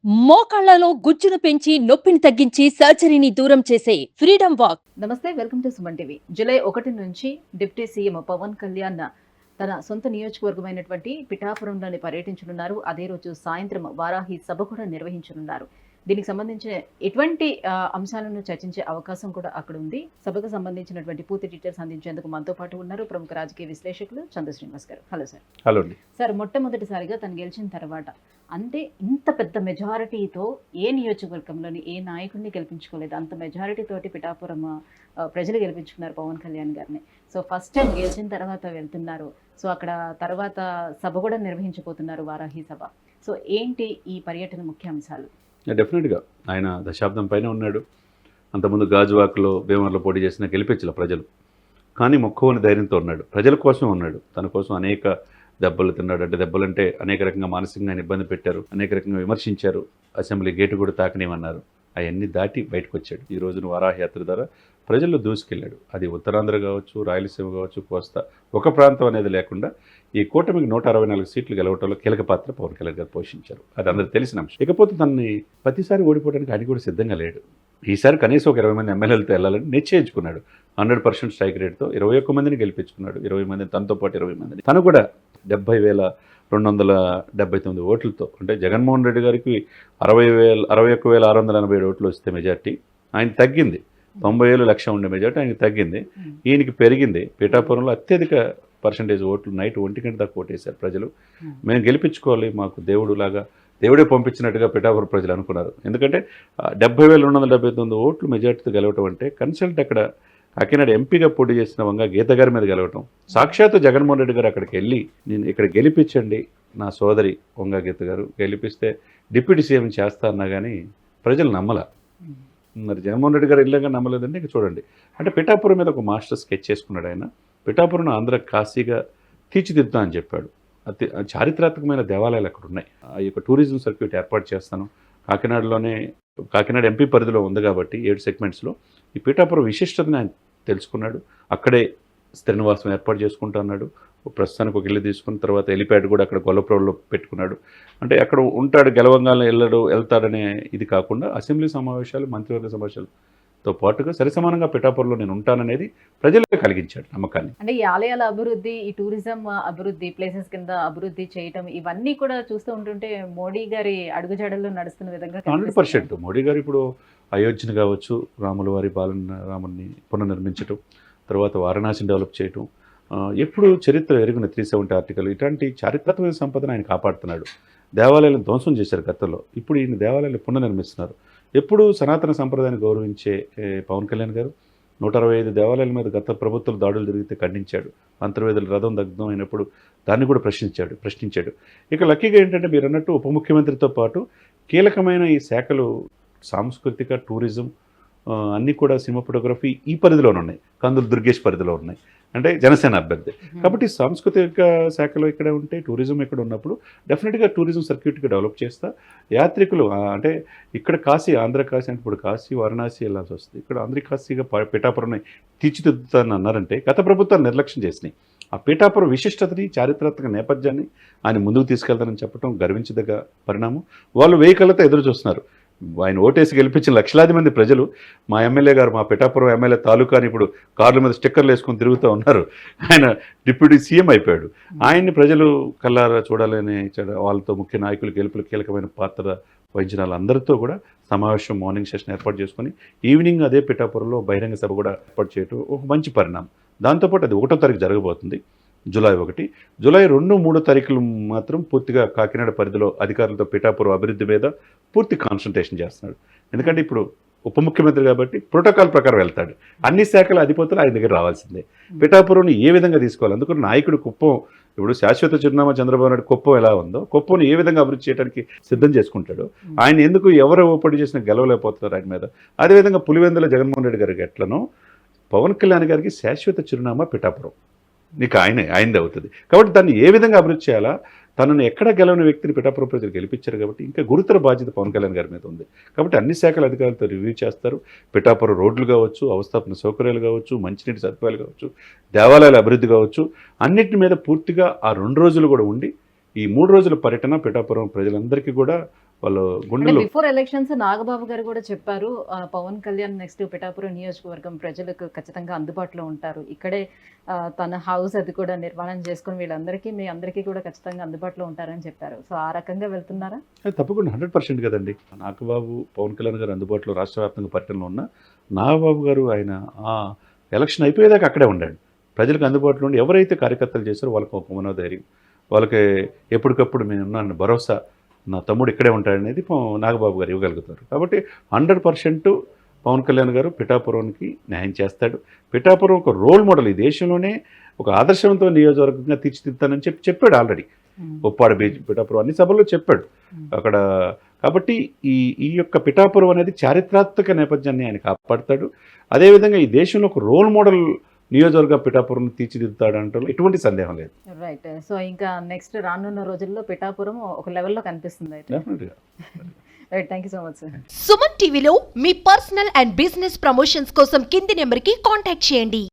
మోకాళ్లలో గుజ్జును పెంచి నొప్పిని తగ్గించి సర్జరీని దూరం చేసే ఫ్రీడమ్ వాక్. నమస్తే, welcome to Suman TV. July 1 నుంచి డిప్యూటీ సీఎం పవన్ కళ్యాణ్ తన సొంత నియోజకవర్గమైనటువంటి పిఠాపురంలోని పర్యటించనున్నారు. అదే రోజు సాయంత్రం వారాహి సభ కూడా నిర్వహించనున్నారు. దీనికి సంబంధించిన ఎటువంటి అంశాలను చర్చించే అవకాశం కూడా అక్కడ ఉంది. సభకు సంబంధించినటువంటి పూర్తి డీటెయిల్స్ అందించేందుకు మనతో పాటు ఉన్నారు ప్రముఖ రాజకీయ విశ్లేషకులు చంద్ర శ్రీనివాస్ గారు. Hello sir. హలో అండి. సార్, మొట్టమొదటిసారిగా తను గెలిచిన తర్వాత అంటే ఇంత పెద్ద మెజారిటీతో ఏ నియోజకవర్గంలోని ఏ నాయకుడిని గెలిపించుకోలేదు. అంత మెజారిటీ తోటి పిఠాపురం ప్రజలు గెలిపించుకున్నారు పవన్ కళ్యాణ్ గారిని. సో ఫస్ట్ టైం గెలిచిన తర్వాత వెళ్తున్నారు. సో అక్కడ తర్వాత సభ కూడా నిర్వహించబోతున్నారు, వారాహి సభ. సో ఏంటి ఈ పర్యటన ముఖ్యాంశాలు? డెఫినెట్గా ఆయన దశాబ్దం పైన ఉన్నాడు. అంతకుముందు గాజువాక్లో భీమవరంలో పోటీ చేసిన గెలిపించాల ప్రజలు. కానీ మొక్కువని ధైర్యంతో ఉన్నాడు, ప్రజల కోసం ఉన్నాడు. తన కోసం అనేక దెబ్బలు తిన్నాడు. అంటే దెబ్బలంటే అనేక రకంగా మానసికంగా ఆయన ఇబ్బంది పెట్టారు, అనేక రకంగా విమర్శించారు, అసెంబ్లీ గేటు కూడా తాకనేమన్నారు. అవన్నీ దాటి బయటకు వచ్చాడు. ఈ రోజున వారాహి యాత్ర ద్వారా ప్రజల్లో దూసుకెళ్ళాడు. అది ఉత్తరాంధ్ర కావచ్చు, రాయలసీమ కావచ్చు, కోస్తా ఒక ప్రాంతం అనేది లేకుండా ఈ కూటమికి 164 సీట్లు గెలవటంలో కీలక పాత్ర పవన్ కళ్యాణ్ గారు పోషించారు. అది అందరూ తెలిసిన అంశం. ఇకపోతే తనని ప్రతిసారి ఓడిపోవడానికి ఆయన కూడా సిద్ధంగా లేడు. ఈసారి కనీసం ఒక 20 మంది ఎమ్మెల్యేలతో వెళ్ళాలని నిశ్చయించుకున్నాడు. 100% స్ట్రైక్ రేట్తో 21 మందిని గెలిపించుకున్నాడు. 20 మందిని తనతో పాటు 20 మందిని. తను కూడా 70,279 ఓట్లతో, అంటే జగన్మోహన్ రెడ్డి గారికి 61,687 ఓట్లు వస్తే మెజార్టీ, ఆయన తగ్గింది. 90,00,000 ఉండే మెజార్టీ ఆయనకి తగ్గింది, ఈయనకి పెరిగింది. పిఠాపురంలో అత్యధిక పర్సంటేజ్ ఓట్లు, నైట్ 1 గంట దాకా ఓటేశారు ప్రజలు. మేము గెలిపించుకోవాలి, మాకు దేవుడులాగా, దేవుడే పంపించినట్టుగా పిఠాపురం ప్రజలు అనుకున్నారు. ఎందుకంటే 70,279 ఓట్లు మెజార్టీతో గెలవటం అంటే కన్సల్ట్ అక్కడ కాకినాడ ఎంపీగా పోటీ చేసిన వంగ గీత గారి మీద గెలవటం. సాక్షాత్తు జగన్మోహన్ రెడ్డి గారు అక్కడికి వెళ్ళి, నేను ఇక్కడ గెలిపించండి నా సోదరి వంగ గీత గారు, గెలిపిస్తే డిప్యూటీ సీఎం చేస్తా అన్నా కానీ ప్రజలు నమ్మల. మరి జగన్మోహన్ రెడ్డి గారు వెళ్ళగా నమ్మలేదంటే ఇక చూడండి. అంటే పిఠాపురం మీద ఒక మాస్టర్ స్కెచ్ చేసుకున్నాడు ఆయన. పిఠాపురం ఆంధ్ర కాశీగా తీర్చిదిద్దా అని చెప్పాడు. అతి చారిత్రాత్మకమైన దేవాలయాలు అక్కడ ఉన్నాయి. ఆ యొక్క టూరిజం సర్క్యూట్ ఏర్పాటు చేస్తాను. కాకినాడలోనే, కాకినాడ ఎంపీ పరిధిలో ఉంది కాబట్టి 7 సెగ్మెంట్స్లో ఈ పిఠాపురం విశిష్టతని ఆయన తెలుసుకున్నాడు. అక్కడే స్థిర నివాసం ఏర్పాటు చేసుకుంటా అన్నాడు. ప్రస్తుతానికి ఒక ఇల్లు తీసుకున్న తర్వాత హెలిప్యాడ్ కూడా అక్కడ గొల్లప్రోల్లో పెట్టుకున్నాడు. అంటే అక్కడ ఉంటాడు, గెలవంగానే వెళ్తాడనే ఇది కాకుండా అసెంబ్లీ సమావేశాలు, మంత్రివర్గ సమావేశాలతో పాటుగా సరిసమానంగా పిఠాపురంలో నేను ఉంటాననేది ప్రజలకు కలిగించాడు నమ్మకాన్ని. అంటే ఈ ఆలయాల అభివృద్ధి, ఈ టూరిజం అభివృద్ధి, ప్లేసెస్ కింద అభివృద్ధి చేయటం, ఇవన్నీ కూడా చూస్తూ ఉంటుంటే మోడీ గారి అడుగుజాడల్లో నడుస్తున్న విధంగా 100% మోడీ గారు ఇప్పుడు అయోధ్యను కావచ్చు, రాముల వారి రాముని పునర్నిర్మించడం, తర్వాత వారణాసిని డెవలప్ చేయటం, ఎప్పుడు చరిత్ర ఎరుగున 370 ఆర్టికల్, ఇట్లాంటి చారిత్రాత్మక సంపదను ఆయన కాపాడుతున్నాడు. దేవాలయాలను ధ్వంసం చేశారు గతంలో, ఇప్పుడు ఈయన దేవాలయాలను పునర్నిర్మిస్తున్నారు. ఎప్పుడు సనాతన సంప్రదాయాన్ని గౌరవించే పవన్ కళ్యాణ్ గారు 165 దేవాలయాల మీద గత ప్రభుత్వాలు దాడులు జరిగితే ఖండించాడు. అంతర్వేదుల రథం దగ్ధం అయినప్పుడు దాన్ని కూడా ప్రశ్నించాడు. ఇక లక్కీగా ఏంటంటే మీరు అన్నట్టు ఉప ముఖ్యమంత్రితో పాటు కీలకమైన ఈ శాఖలు సాంస్కృతిక, టూరిజం అన్నీ కూడా, సినిమా ఫోటోగ్రఫీ ఈ పరిధిలోనే ఉన్నాయి. కందులు దుర్గేష్ పరిధిలో ఉన్నాయి, అంటే జనసేన అభ్యర్థి కాబట్టి సాంస్కృతిక శాఖలో ఇక్కడ ఉంటే, టూరిజం ఇక్కడ ఉన్నప్పుడు డెఫినెట్గా టూరిజం సర్క్యూట్గా డెవలప్ చేస్తా. యాత్రికులు అంటే ఇక్కడ కాశీ, ఆంధ్ర కాశీ అంటే ఇప్పుడు కాశీ వారణాసి వెళ్ళాల్సి వస్తుంది. ఇక్కడ ఆంధ్ర కాశీగా పిఠాపురం తీర్చిదిద్దుతానని అన్నారంటే గత ప్రభుత్వాన్ని నిర్లక్ష్యం చేసినాయి. ఆ పిఠాపురం విశిష్టతని, చారిత్రాత్మక నేపథ్యాన్ని ఆయన ముందుకు తీసుకెళ్తానని చెప్పడం గర్వించదగ్గ పరిణామం. వాళ్ళు వేయికలతో ఎదురు చూస్తున్నారు. ఆయన ఓటేసి గెలిపించిన లక్షలాది మంది ప్రజలు మా ఎమ్మెల్యే గారు, మా పిఠాపురం ఎమ్మెల్యే తాలూకాని ఇప్పుడు కార్ల మీద స్టిక్కర్లు వేసుకొని తిరుగుతూ ఉన్నారు. ఆయన డిప్యూటీ సీఎం అయిపోయాడు. ఆయన్ని ప్రజలు కల్లారా చూడాలని వాళ్ళతో ముఖ్య నాయకులు గెలుపులు కీలకమైన పాత్ర వహించిన వాళ్ళందరితో కూడా సమావేశం, మార్నింగ్ సెషన్ ఏర్పాటు చేసుకొని ఈవినింగ్ అదే పిఠాపురంలో బహిరంగ సభ కూడా ఏర్పాటు చేయడం ఒక మంచి పరిణామం. దాంతోపాటు అది 1వ తారీఖు జరగబోతుంది, జూలై 1. జూలై 2, 3 తారీఖులు మాత్రం పూర్తిగా కాకినాడ పరిధిలో అధికారులతో పిఠాపురం అభివృద్ధి మీద పూర్తి కాన్సన్ట్రేషన్ చేస్తున్నాడు. ఎందుకంటే ఇప్పుడు ఉప ముఖ్యమంత్రి కాబట్టి ప్రోటోకాల్ ప్రకారం వెళ్తాడు. అన్ని శాఖల అధిపతులు ఆయన దగ్గర రావాల్సిందే. పిఠాపురంని ఏ విధంగా తీసుకోవాలి, అందుకని నాయకుడు కుప్పం, ఇప్పుడు శాశ్వత చిరునామా చంద్రబాబు నాయుడు కుప్పం ఎలా ఉందో, కుప్పంని ఏ విధంగా అభివృద్ధి చేయడానికి సిద్ధం చేసుకుంటాడు. ఆయన ఎందుకు ఎవరు పోటీ చేసినా గెలవలేకపోతున్నారు ఆయన మీద. అదేవిధంగా పులివెందుల జగన్మోహన్ రెడ్డి గారికి ఎట్లనో పవన్ కళ్యాణ్ గారికి శాశ్వత చిరునామా పిఠాపురం, నీకు ఆయనదే అవుతుంది. కాబట్టి దాన్ని ఏ విధంగా అభివృద్ధి చేయాలా, తనను ఎక్కడ గెలవని వ్యక్తిని పిఠాపురం ప్రజలు గెలిపించారు కాబట్టి ఇంకా గురుతర బాధ్యత పవన్ కళ్యాణ్ గారి మీద ఉంది. కాబట్టి అన్ని శాఖల అధికారులతో రివ్యూ చేస్తారు. పిఠాపురం రోడ్లు కావచ్చు, అవస్థాపన సౌకర్యాలు కావచ్చు, మంచినీటి సదుపాయాలు కావచ్చు, దేవాలయాల అభివృద్ధి కావచ్చు, అన్నిటి మీద పూర్తిగా ఆ 2 రోజులు కూడా ఉండి ఈ 3 రోజుల పర్యటన పిఠాపురం ప్రజలందరికీ కూడా వాళ్ళు అంటే గుండెల్లో బిఫోర్ ఎలక్షన్స్ నాగబాబు గారు కూడా చెప్పారు, పవన్ కళ్యాణ్ నెక్స్ట్ పిఠాపురం నియోజకవర్గం ప్రజలకు ఖచ్చితంగా అందుబాటులో ఉంటారు, ఇక్కడే తన హౌస్ అది కూడా నిర్మాణం చేసుకుని వీళ్ళందరికీ మీ అందరికీ కూడా ఖచ్చితంగా అందుబాటులో ఉంటారని చెప్పారు. సో ఆ రకంగా వెళ్తున్నారా? తప్పకుండా 100% కదండి. నాగబాబు పవన్ కళ్యాణ్ గారు అందుబాటులో రాష్ట్ర వ్యాప్తంగా పర్యటనలో ఉన్న నాగబాబు గారు ఆయన ఎలక్షన్ అయిపోయేదాకా అక్కడే ఉండాడు. ప్రజలకు అందుబాటులో ఉండి ఎవరైతే కార్యకర్తలు చేశారో వాళ్ళకి ఒక మనోధైర్యం, వాళ్ళకి ఎప్పటికప్పుడు నేను ఉన్నాను భరోసా, నా తమ్ముడు ఇక్కడే ఉంటాడనేది నాగబాబు గారు ఇవ్వగలుగుతారు. కాబట్టి 100% పవన్ కళ్యాణ్ గారు పిఠాపురానికి న్యాయం చేస్తాడు. పిఠాపురం ఒక రోల్ మోడల్, ఈ దేశంలోనే ఒక ఆదర్శవంతో నియోజకవర్గంగా తీర్చిదిద్దానని చెప్పాడు ఆల్రెడీ. ఉప్పాడ బీచ్, పిఠాపురం అన్ని సభల్లో చెప్పాడు అక్కడ. కాబట్టి ఈ యొక్క పిఠాపురం అనేది చారిత్రాత్మక నేపథ్యాన్ని ఆయన కాపాడుతాడు. అదేవిధంగా ఈ దేశంలో ఒక రోల్ మోడల్ నియోజకవర్గ పిఠాపురం తీర్చిదిద్దుతాడంటే ఎటువంటి సందేహం లేదు. రైట్. సో ఇంకా నెక్స్ట్ రానున్న రోజుల్లో పిఠాపురం ఒక లెవెల్లో కనిపిస్తుంది అయితే. డెఫినెట్గా. Right, thank you so much sir. Suman టీవీలో మీ పర్సనల్ అండ్ బిజినెస్ ప్రమోషన్స్ కోసం కింది నెంబర్కి కాంటాక్ట్ చేయండి.